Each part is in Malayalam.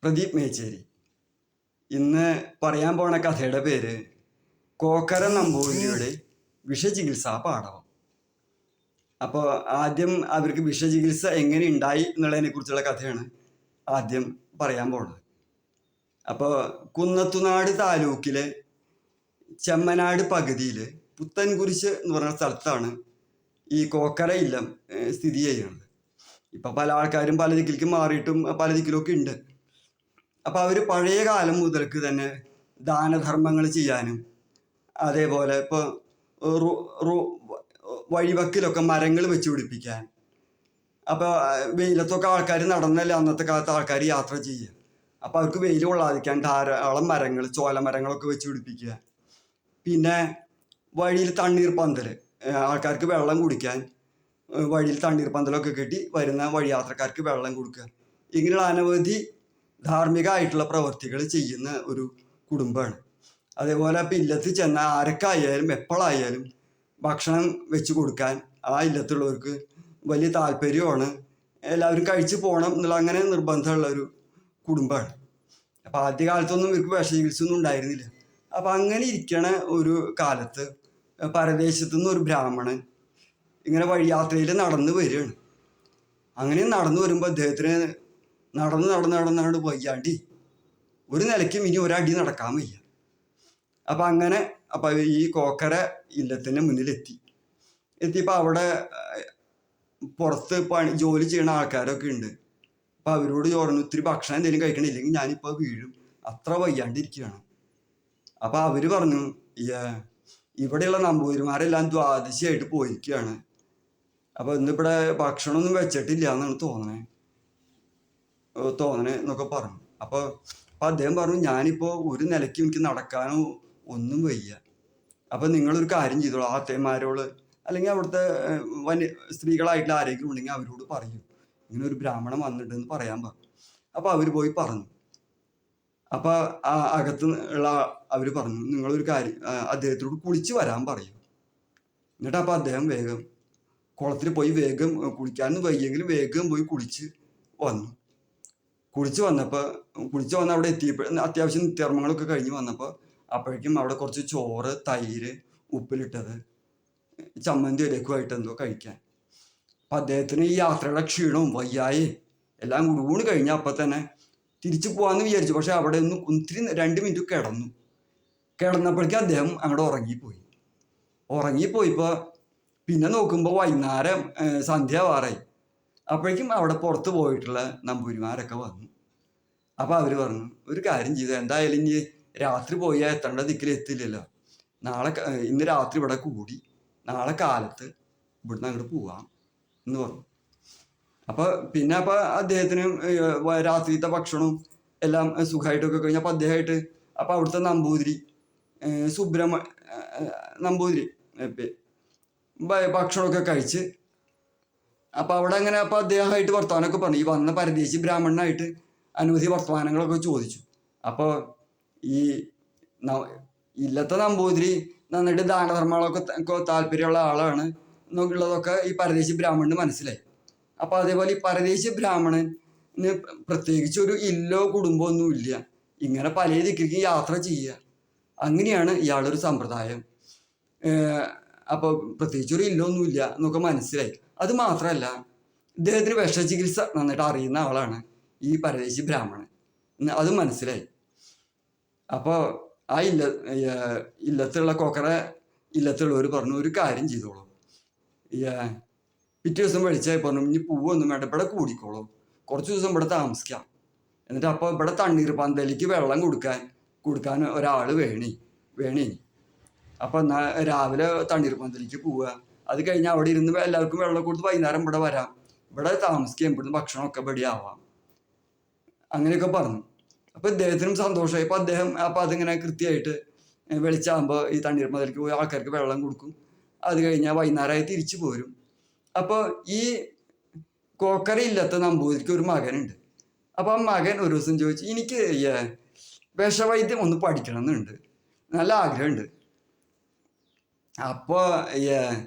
പ്രദീപ് മേച്ചേരി. ഇന്ന് പറയാൻ പോണ കഥയുടെ പേര് കോക്കര നമ്പൂതിരിയുടെ വിഷചികിത്സാ പാഠവം. അപ്പോൾ ആദ്യം അവർക്ക് വിഷചികിത്സ എങ്ങനെ ഉണ്ടായി എന്നുള്ളതിനെ കുറിച്ചുള്ള കഥയാണ് ആദ്യം പറയാൻ പോണത്. അപ്പോൾ കുന്നത്തുനാട് താലൂക്കിലെ ചെമ്മനാട് പകുതിയിൽ പുത്തൻകുരിശ് എന്ന് പറഞ്ഞ സ്ഥലത്താണ് ഈ കോക്കര ഇല്ലം സ്ഥിതി ചെയ്യുന്നത്. ഇപ്പം പല ആൾക്കാരും പല ദിക്കിലേക്ക് മാറിയിട്ടും പല ദിക്കിലൊക്കെ ഉണ്ട്. അപ്പം അവർ പഴയ കാലം മുതൽക്ക് തന്നെ ദാനധർമ്മങ്ങൾ ചെയ്യാനും അതേപോലെ ഇപ്പോൾ വഴിവക്കിലൊക്കെ മരങ്ങൾ വെച്ച് പിടിപ്പിക്കാൻ, അപ്പോൾ വെയിലത്തൊക്കെ ആൾക്കാർ നടന്നല്ലേ അന്നത്തെ കാലത്ത് ആൾക്കാർ യാത്ര ചെയ്യുക. അപ്പോൾ അവർക്ക് വെയിൽ കൊള്ളാതിരിക്കാൻ ധാരാളം മരങ്ങൾ, ചോലമരങ്ങളൊക്കെ വെച്ച് പിടിപ്പിക്കുക. പിന്നെ വഴിയിൽ തണ്ണീർ പന്തൽ, ആൾക്കാർക്ക് വെള്ളം കുടിക്കാൻ വഴിയിൽ തണ്ണീർ പന്തലൊക്കെ കെട്ടി വരുന്ന വഴിയാത്രക്കാർക്ക് വെള്ളം കൊടുക്കുക. ഇങ്ങനെയുള്ള അനവധി ധാർമ്മികമായിട്ടുള്ള പ്രവൃത്തികൾ ചെയ്യുന്ന ഒരു കുടുംബമാണ്. അതേപോലെ ഇപ്പം ഇല്ലത്തിൽ ചെന്ന ആരൊക്കെയായാലും എപ്പോഴായാലും ഭക്ഷണം വെച്ച് കൊടുക്കാൻ ആ ഇല്ലത്തുള്ളവർക്ക് വലിയ താല്പര്യമാണ്. എല്ലാവരും കഴിച്ചു പോകണം എന്നുള്ള അങ്ങനെ നിർബന്ധമുള്ള ഒരു കുടുംബമാണ്. അപ്പം ആദ്യകാലത്തൊന്നും ഇവർക്ക് വിഷചികിത്സ ഒന്നും ഉണ്ടായിരുന്നില്ല. അപ്പം അങ്ങനെ ഇരിക്കണ ഒരു കാലത്ത് പരദേശത്തു നിന്ന് ഒരു ബ്രാഹ്മണൻ ഇങ്ങനെ വഴിയാത്രയിൽ നടന്നു വരികയാണ്. അങ്ങനെ നടന്നു വരുമ്പോൾ അദ്ദേഹത്തിന് നടന്ന് വയ്യാണ്ടി ഒരു നിലയ്ക്കും ഇനി ഒരടി നടക്കാൻ വയ്യ. അപ്പം ഈ കോക്കര ഇല്ലത്തിൻ്റെ എത്തിയപ്പോൾ അവിടെ പുറത്ത് ജോലി ചെയ്യുന്ന ആൾക്കാരൊക്കെ ഉണ്ട്. അപ്പം അവരോട് ചോദിച്ചു, ഇത്തിരി ഭക്ഷണം എന്തെങ്കിലും കഴിക്കണില്ലെങ്കിൽ ഞാനിപ്പോൾ വീഴും, അത്ര വയ്യാണ്ടിരിക്കുകയാണ്. അപ്പം അവർ പറഞ്ഞു, ഇവിടെയുള്ള നമ്പൂതിരിമാരെല്ലാം ദ്വാദശിയായിട്ട് പോയിരിക്കുകയാണ്, അപ്പോൾ ഇന്നിവിടെ ഭക്ഷണമൊന്നും വെച്ചിട്ടില്ല എന്നാണ് തോന്നണേ എന്നൊക്കെ പറഞ്ഞു. അപ്പോൾ അദ്ദേഹം പറഞ്ഞു, ഞാനിപ്പോൾ ഒരു നിലയ്ക്ക് എനിക്ക് നടക്കാനോ ഒന്നും വയ്യ. അപ്പം നിങ്ങളൊരു കാര്യം ചെയ്തോളൂ, ആ അത്തേമാരോട് അല്ലെങ്കിൽ അവിടുത്തെ സ്ത്രീകളായിട്ടുള്ള ആരെങ്കിലും ഉണ്ടെങ്കിൽ അവരോട് പറയൂ, ഇങ്ങനെ ഒരു ബ്രാഹ്മണൻ വന്നിട്ടുണ്ടെന്ന് പറയാൻ പറഞ്ഞു. അപ്പോൾ അവർ പോയി പറഞ്ഞു. അപ്പോൾ അകത്ത് ഉള്ള അവർ പറഞ്ഞു, നിങ്ങളൊരു കാര്യം അദ്ദേഹത്തോട് കുളിച്ച് വരാൻ പറയൂ. എന്നിട്ട് അപ്പോൾ അദ്ദേഹം വേഗം കുളത്തിൽ പോയി വേഗം കുളിക്കാനൊന്നും വയ്യെങ്കിലും വേഗം പോയി കുളിച്ച് വന്ന് അവിടെ എത്തിയപ്പോൾ അത്യാവശ്യം നിത്യകർമ്മങ്ങളൊക്കെ കഴിഞ്ഞ് വന്നപ്പോൾ അപ്പോഴേക്കും അവിടെ കുറച്ച് ചോറ്, തൈര്, ഉപ്പിലിട്ടത്, ചമ്മന്തി ഇലക്കുമായിട്ട് എന്തോ കഴിക്കാൻ. അപ്പം അദ്ദേഹത്തിന് ഈ യാത്രയുടെ ക്ഷീണവും വയ്യായി എല്ലാം ഊണ് കഴിഞ്ഞാൽ അപ്പം തന്നെ തിരിച്ചു പോകാമെന്ന് വിചാരിച്ചു. പക്ഷെ അവിടെ ഒന്ന് ഒത്തിരി 2 മിനിറ്റ് കിടന്നപ്പോഴേക്കും അദ്ദേഹം അങ്ങോട്ട് ഉറങ്ങിപ്പോയിപ്പോൾ പിന്നെ നോക്കുമ്പോൾ വൈകുന്നേരം സന്ധ്യാവാറായി. അപ്പോഴേക്കും അവിടെ പുറത്ത് പോയിട്ടുള്ള നമ്പൂരിമാരൊക്കെ വന്നു. അപ്പോൾ അവർ പറഞ്ഞു, ഒരു കാര്യം ചെയ്തു, എന്തായാലും ഇനി രാത്രി പോയാൽ എത്തേണ്ട ദിക്കിൽ എത്തില്ലല്ലോ, ഇന്ന് രാത്രി ഇവിടെ കൂടി നാളെ കാലത്ത് ഇവിടുന്ന് അങ്ങോട്ട് പോവാം എന്ന് പറഞ്ഞു. അപ്പോൾ അദ്ദേഹത്തിന് രാത്രിത്തെ ഭക്ഷണവും എല്ലാം സുഖമായിട്ടൊക്കെ കഴിഞ്ഞു. അപ്പോൾ അദ്ദേഹമായിട്ട് അവിടുത്തെ നമ്പൂതിരി നമ്പൂതിരി ഭക്ഷണമൊക്കെ കഴിച്ച് അവിടെ അങ്ങനെ അദ്ദേഹമായിട്ട് വർത്തമാനമൊക്കെ പറഞ്ഞു. ഈ വന്ന പരദേശി ബ്രാഹ്മണനായിട്ട് അനവധി വർത്തമാനങ്ങളൊക്കെ ചോദിച്ചു. അപ്പോൾ ഈ ഇല്ലത്തെ നമ്പൂതിരി നന്നായിട്ട് ദാനധർമ്മങ്ങളൊക്കെ താല്പര്യമുള്ള ആളാണ് എന്നൊക്കെയുള്ളതൊക്കെ ഈ പരദേശി ബ്രാഹ്മണന് മനസ്സിലായി. അപ്പോൾ അതേപോലെ ഈ പരദേശി ബ്രാഹ്മണന് പ്രത്യേകിച്ച് ഒരു ഇല്ലോ കുടുംബമൊന്നും ഇല്ല, ഇങ്ങനെ പല ദിക്കിലേക്ക് യാത്ര ചെയ്യുക, അങ്ങനെയാണ് ഇയാളൊരു സമ്പ്രദായം. അപ്പോൾ പ്രത്യേകിച്ച് ഒരു ഇല്ലൊന്നുമില്ല എന്നൊക്കെ മനസ്സിലായി. അത് മാത്രമല്ല, ഇദ്ദേഹത്തിന് വിഷചികിത്സ നന്നായിട്ട് അറിയുന്ന ആളാണ് ഈ പരദേശി ബ്രാഹ്മണൻ, അത് മനസ്സിലായി. അപ്പോൾ ആ ഇല്ലത്തുള്ള കോക്കര ഇല്ലത്തുള്ളവർ പറഞ്ഞു, ഒരു കാര്യം ചെയ്തോളൂ, പിറ്റേ ദിവസം വിളിച്ചാൽ പറഞ്ഞു, ഇനി പൂവൊന്നും വേണ്ട, ഇവിടെ കൂടിക്കോളൂ, കുറച്ച് ദിവസം ഇവിടെ താമസിക്കാം. എന്നിട്ട് അപ്പോൾ ഇവിടെ തണ്ണീർ പന്തലിക്ക് വെള്ളം കൊടുക്കാൻ ഒരാൾ വേണേ. അപ്പോൾ എന്നാൽ രാവിലെ തണ്ണീർ പന്തലിക്ക് പോവുക, അത് കഴിഞ്ഞ് അവിടെ ഇരുന്ന് എല്ലാവർക്കും വെള്ളം കൊടുത്ത് വൈകുന്നേരം ഇവിടെ വരാം, ഇവിടെ താമസിക്കാം, ഇവിടുന്ന് ഭക്ഷണമൊക്കെ ഇവിടെ ആവാം, അങ്ങനെയൊക്കെ പറഞ്ഞു. അപ്പോൾ ഇദ്ദേഹത്തിനും സന്തോഷമായി. അപ്പോൾ അദ്ദേഹം അതിങ്ങനെ കൃത്യമായിട്ട് വെളിച്ചാകുമ്പോൾ ഈ തണ്ണീർ പന്തലിക്ക് പോയി ആൾക്കാർക്ക് വെള്ളം കൊടുക്കും, അത് കഴിഞ്ഞാൽ വൈകുന്നേരമായി തിരിച്ചു പോരും. അപ്പോൾ ഈ കോക്കര ഇല്ലത്തെ നമ്പൂതിരിക്ക് ഒരു മകനുണ്ട്. അപ്പോൾ ആ മകൻ ഒരു ദിവസം ചോദിച്ചു, എനിക്ക് വിഷവൈദ്യം ഒന്ന് പഠിക്കണം എന്നുണ്ട്, നല്ല ആഗ്രഹമുണ്ട്. അപ്പോൾ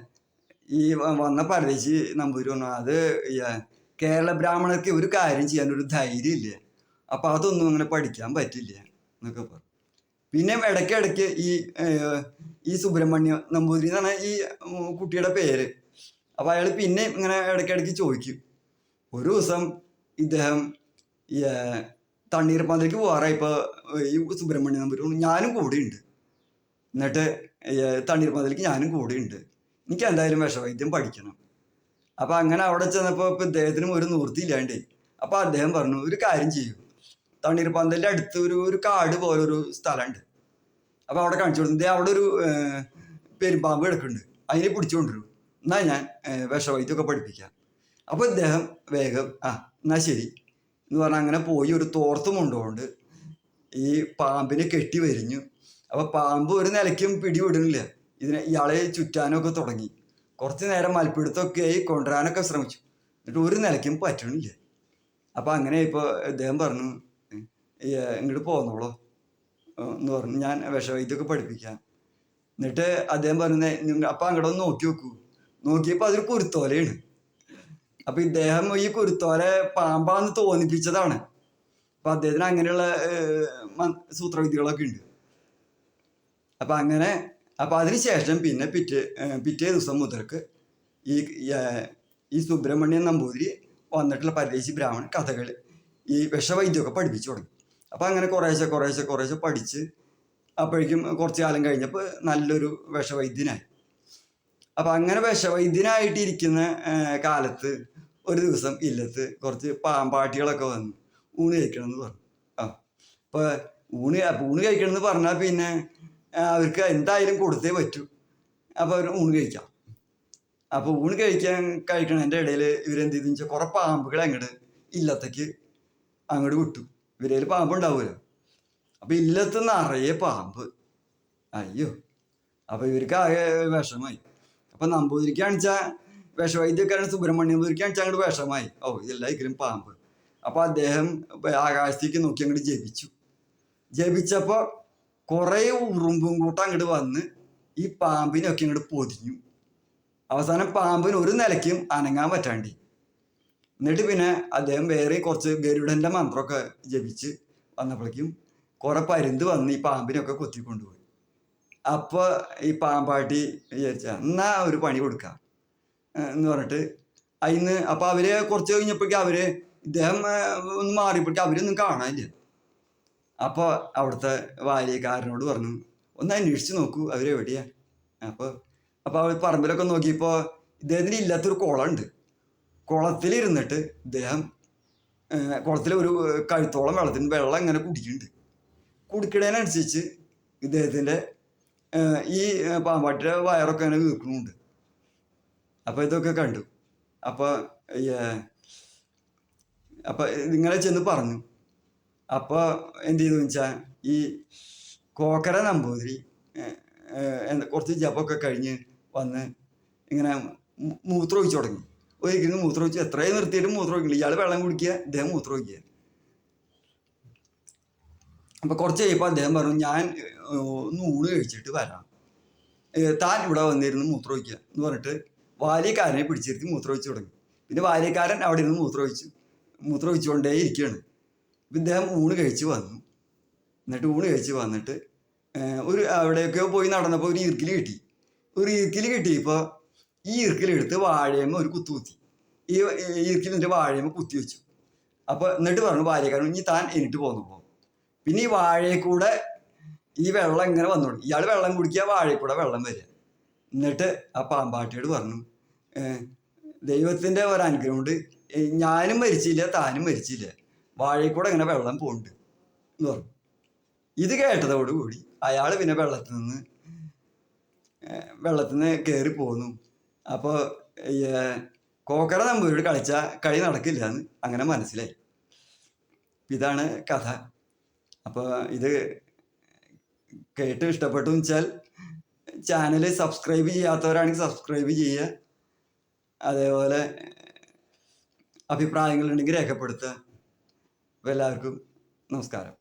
ഈ വന്ന പരദേശി നമ്പൂതിരി പറഞ്ഞു, അത് കേരള ബ്രാഹ്മണർക്ക് ഒരു കാര്യം ചെയ്യാനൊരു ധൈര്യം ഇല്ല, അപ്പം അതൊന്നും അങ്ങനെ പഠിക്കാൻ പറ്റില്ല എന്നൊക്കെ പറഞ്ഞു. പിന്നെ ഇടയ്ക്കിടയ്ക്ക് ഈ സുബ്രഹ്മണ്യ നമ്പൂതിരി എന്നാണ് ഈ കുട്ടിയുടെ പേര്. അപ്പം അയാൾ പിന്നെ ഇങ്ങനെ ഇടയ്ക്കിടയ്ക്ക് ചോദിക്കും. ഒരു ദിവസം ഇദ്ദേഹം ഈ തണ്ണീർപ്പന്തലേക്ക് പോകാറായപ്പോൾ ഈ സുബ്രഹ്മണ്യ നമ്പൂതിരി ഞാനും കൂടെയുണ്ട്, എന്നിട്ട് തണ്ണീർപ്പന്തലേക്ക് ഞാനും കൂടെയുണ്ട്, എനിക്ക് എന്തായാലും വിഷവൈദ്യം പഠിക്കണം. അപ്പം അങ്ങനെ അവിടെ ചെന്നപ്പോൾ ഇപ്പം ഇദ്ദേഹത്തിനും ഒരു നിവൃത്തിയില്ലാണ്ട്. അപ്പം അദ്ദേഹം പറഞ്ഞു, ഒരു കാര്യം ചെയ്യൂ, തണ്ണീർപ്പന്തലിൻ്റെ അടുത്ത് ഒരു കാട് പോലൊരു സ്ഥലമുണ്ട്, അപ്പോൾ അവിടെ കാണിച്ചു കൊടുത്തു, അവിടെ ഒരു പെരുമ്പാമ്പ് കിടക്കുന്നുണ്ട്, അതിനെ പിടിച്ചുകൊണ്ടിരും, എന്നാൽ ഞാൻ വിഷവൈദ്യമൊക്കെ പഠിപ്പിക്കാം. അപ്പോൾ ഇദ്ദേഹം വേഗം എന്നാൽ ശരി എന്ന് പറഞ്ഞാൽ അങ്ങനെ പോയി ഒരു തോർത്തും കൊണ്ടുകൊണ്ട് ഈ പാമ്പിനെ കെട്ടി വരിഞ്ഞു. അപ്പോൾ പാമ്പ് ഒരു നിലയ്ക്കും പിടിവിടുന്നില്ല, ഇയാളെ ചുറ്റാനൊക്കെ തുടങ്ങി. കുറച്ച് നേരം മൽപ്പിടുത്തൊക്കെ ആയി കൊണ്ടുവരാനൊക്കെ ശ്രമിച്ചു, എന്നിട്ട് ഒരു നിലയ്ക്കും പറ്റണില്ല. അപ്പം അങ്ങനെ ഇപ്പോൾ ഇദ്ദേഹം പറഞ്ഞു, ഇങ്ങോട്ട് പോന്നോളൂ എന്ന് പറഞ്ഞു, ഞാൻ വിഷവൈദ്യമൊക്കെ പഠിപ്പിക്കാം. എന്നിട്ട് അദ്ദേഹം പറഞ്ഞു, അപ്പം അങ്ങോട്ട് ഒന്ന് നോക്കി നോക്കൂ. നോക്കിയപ്പോൾ അതൊരു കുരുത്തോലയാണ്. അപ്പം ഇദ്ദേഹം ഈ കുരുത്തോല പാമ്പാന്ന് തോന്നിപ്പിച്ചതാണ്. അപ്പം അദ്ദേഹത്തിന് അങ്ങനെയുള്ള സൂത്രവിദ്യകളൊക്കെ ഉണ്ട്. അപ്പം അങ്ങനെ അതിനുശേഷം പിന്നെ പിറ്റേ ദിവസം മുതൽക്ക് ഈ സുബ്രഹ്മണ്യൻ നമ്പൂതിരി വന്നിട്ടുള്ള പരദേശി ബ്രാഹ്മണ കഥകൾ ഈ വിഷവൈദ്യമൊക്കെ പഠിപ്പിച്ചു തുടങ്ങി. അപ്പം അങ്ങനെ കുറേശ്ശെ പഠിച്ച് അപ്പോഴേക്കും കുറച്ച് കാലം കഴിഞ്ഞപ്പോൾ നല്ലൊരു വിഷവൈദ്യനായി. അപ്പം അങ്ങനെ വിഷവൈദ്യനായിട്ടിരിക്കുന്ന കാലത്ത് ഒരു ദിവസം ഇല്ലത്ത് കുറച്ച് പാമ്പാട്ടികളൊക്കെ വന്നു ഊണ് കഴിക്കണമെന്ന് പറഞ്ഞു. അപ്പോൾ ഊണ് കഴിക്കണമെന്ന് പറഞ്ഞാൽ പിന്നെ അവർക്ക് എന്തായാലും കൊടുത്തേ പറ്റൂ. അപ്പോൾ അവർ ഊണ് കഴിക്കാം. അപ്പോൾ ഊണ് കഴിക്കണതിൻ്റെ ഇടയിൽ ഇവരെന്ത് ചെയ്തെന്ന് വെച്ചാൽ കുറേ പാമ്പുകളെ ഇല്ലത്തേക്ക് അങ്ങോട്ട് വിട്ടു. ഇവരേൽ പാമ്പുണ്ടാവുമല്ലോ. അപ്പോൾ ഇല്ലത്ത് നിറയെ പാമ്പ്. അയ്യോ, അപ്പോൾ ഇവർക്ക് ആകെ വിഷമായി. അപ്പം നമ്പൂതിരിക്കാണെച്ചാൽ വിഷവൈദ്യക്കാരാണ്, സുബ്രഹ്മണ്യ നമ്പൂതിരിക്കാണെച്ചാൽ അങ്ങോട്ട് വിഷമായി. ഇതെല്ലായിരിക്കും പാമ്പ്. അപ്പോൾ അദ്ദേഹം ആകാശത്തേക്ക് നോക്കി അങ്ങോട്ട് ജപിച്ചപ്പോൾ കുറേ ഉറുമ്പും കൂട്ടം അങ്ങോട്ട് വന്ന് ഈ പാമ്പിനൊക്കെ അങ്ങോട്ട് പൊതിഞ്ഞു. അവസാനം പാമ്പിന് ഒരു നിലയ്ക്കും അനങ്ങാൻ പറ്റാണ്ടി. എന്നിട്ട് പിന്നെ അദ്ദേഹം വേറെ കുറച്ച് ഗരുഡൻ്റെ മന്ത്രമൊക്കെ ജപിച്ച് വന്നപ്പോഴേക്കും കുറെ പരുന്ത് വന്ന് ഈ പാമ്പിനൊക്കെ കൊത്തിക്കൊണ്ടുപോയി. അപ്പോൾ ഈ പാമ്പാട്ടി വിചാരിച്ച എന്നാ ഒരു പണി കൊടുക്കാം എന്ന് പറഞ്ഞിട്ട് അതിന് അപ്പോൾ അവര് കുറച്ച് കഴിഞ്ഞപ്പോഴേക്കും ഇദ്ദേഹം ഒന്ന് മാറിയപ്പോഴേക്കും അവരൊന്നും കാണാനില്ല. അപ്പോൾ അവിടുത്തെ വാര്യക്കാരനോട് പറഞ്ഞു, ഒന്ന് അന്വേഷിച്ച് നോക്കൂ അവരെവിടെയാ. അപ്പോൾ അവർ പറമ്പിലൊക്കെ നോക്കിയപ്പോൾ ഇദ്ദേഹത്തിന് ഇല്ലാത്തൊരു കുളമുണ്ട്. കുളത്തിലിരുന്നിട്ട് ഇദ്ദേഹം കുളത്തിൽ ഒരു കഴുത്തോളം വെള്ളം ഇങ്ങനെ കുടിക്കുന്നുണ്ട്. കുടിക്കണതിനനുസരിച്ച് ഇദ്ദേഹത്തിൻ്റെ ഈ പാമ്പാട്ടിയുടെ വയറൊക്കെ അങ്ങനെ വീർക്കുന്നുണ്ട്. അപ്പോൾ ഇതൊക്കെ കണ്ടു. അപ്പോൾ ഇങ്ങനെ ചെന്ന് പറഞ്ഞു. അപ്പോൾ എന്ത് ചെയ്തു വെച്ചാൽ ഈ കോക്കര നമ്പൂതിരി കുറച്ച് ജപമൊക്കെ കഴിഞ്ഞ് വന്ന് ഇങ്ങനെ മൂത്രമൊഴിച്ച് തുടങ്ങി. ഒരിക്കലും മൂത്രമൊഴിച്ച് എത്രയും നിർത്തിയിട്ടും മൂത്രമൊഴിക്കില്ല. ഇയാൾ വെള്ളം കുടിക്കുക, ഇദ്ദേഹം മൂത്രമൊഴിക്കുക. അപ്പോൾ കുറച്ച് കഴിയുമ്പോൾ അദ്ദേഹം പറഞ്ഞു, ഞാൻ ഒന്ന് ഊണ് കഴിച്ചിട്ട് വരാം, താൻ ഇവിടെ വന്നിരുന്ന് മൂത്രമൊഴിക്കുക എന്ന് പറഞ്ഞിട്ട് വാര്യക്കാരനെ പിടിച്ചിരുത്തി മൂത്രമൊഴിച്ച് തുടങ്ങി. പിന്നെ വാര്യക്കാരൻ അവിടെ ഇരുന്ന് മൂത്രമൊഴിച്ചുകൊണ്ടേ ഇരിക്കുകയാണ്. ഇദ്ദേഹം ഊണ് കഴിച്ച് വന്നു. എന്നിട്ട് ഊണ് കഴിച്ച് വന്നിട്ട് അവിടെയൊക്കെ പോയി നടന്നപ്പോൾ ഒരു ഈർക്കിൽ കിട്ടിയപ്പോൾ ഈ ഈർക്കിലെടുത്ത് വാഴയമ്മ ഒരു കുത്തി. ഈ ഈർക്കിലിൻ്റെ വാഴയമ്മ കുത്തി വെച്ചു. അപ്പോൾ എന്നിട്ട് പറഞ്ഞു വാര്യക്കാരൻ, ഇനി താൻ എന്നിട്ട് പോന്നപ്പോൾ പിന്നെ ഈ വാഴയെ കൂടെ ഈ വെള്ളം ഇങ്ങനെ വന്നോളൂ. ഇയാൾ വെള്ളം കുടിക്കുക, വാഴയിൽ കൂടെ വെള്ളം വരിക. എന്നിട്ട് ആ പാമ്പാട്ടിയോട് പറഞ്ഞു, ദൈവത്തിൻ്റെ ഒരനുഗ്രഹം കൊണ്ട് ഞാനും മരിച്ചില്ല, താനും മരിച്ചില്ല, വാഴയിൽ കൂടെ ഇങ്ങനെ വെള്ളം പോകുന്നുണ്ട് എന്ന് പറഞ്ഞു. ഇത് കേട്ടതോടുകൂടി അയാൾ പിന്നെ വെള്ളത്തിൽ നിന്ന് കയറി പോന്നു. അപ്പോൾ കോക്കര നമ്പൂതിരിയോട് കളിച്ച കളി നടക്കില്ല എന്ന് അങ്ങനെ മനസ്സിലായി. ഇതാണ് കഥ. അപ്പോൾ ഇത് കേട്ട് ഇഷ്ടപ്പെട്ടു എന്ന് വെച്ചാൽ ചാനൽ സബ്സ്ക്രൈബ് ചെയ്യാത്തവരാണെങ്കിൽ സബ്സ്ക്രൈബ് ചെയ്യുക. അതേപോലെ അഭിപ്രായങ്ങളുണ്ടെങ്കിൽ രേഖപ്പെടുത്തുക. അപ്പോൾ എല്ലാവർക്കും നമസ്കാരം.